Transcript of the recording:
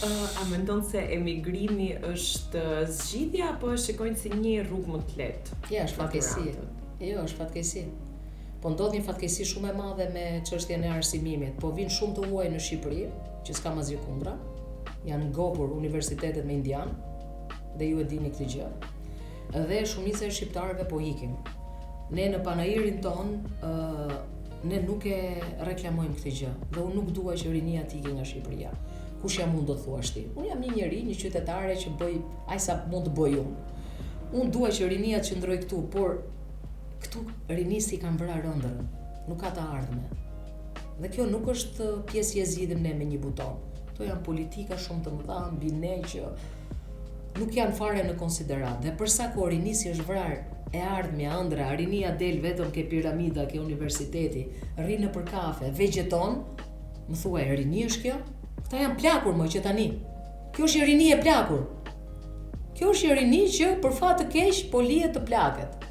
A mendon se emigrimi është zgjidhja apo e shikojnë si një rrugë më të lehtë? Ja, është fatkeqësi. Jo, është fatkeqësi. Po ndodh një fatkeqësi shumë e madhe me çështjen e arsimimit. Po vinë shumë të huaj në Shqipëri, që s'kam asgjë kundra. Janë ngopur universitetet me indian dhe ju e dini këtë gjë. Dhe shumica e shqiptarëve po ikin. Ne në panairin ton ne nuk e reklamojmë këtë gjë. Dhe unë nuk dua që rinia të ikë nga Shqipëria. Kush jam unë do të thuash ti? Unë jam një njeri, një qytetare që bëj aq sa mund të bëj unë. Unë dua që rinia të qëndroj këtu, por këtu rinisi kanë vrarë ëndrrën, nuk ka të ardhme. Dhe kjo nuk është pjesë që zgjidhim ne me një buton. Kto janë politika shumë të mëdha mbi ne që nuk janë fare në konsiderat. Dhe përsa ko rinisi është vrarë e ardhmja, ëndra, rinia del vetëm ke piramida, ke universiteti, rri në për kafe, vegjeton, më thuaj, rini është kjo? Këta janë plakur më që tani. Kjo është rini e plakur. Kjo është rini që për fat të keq po lihet të plaket.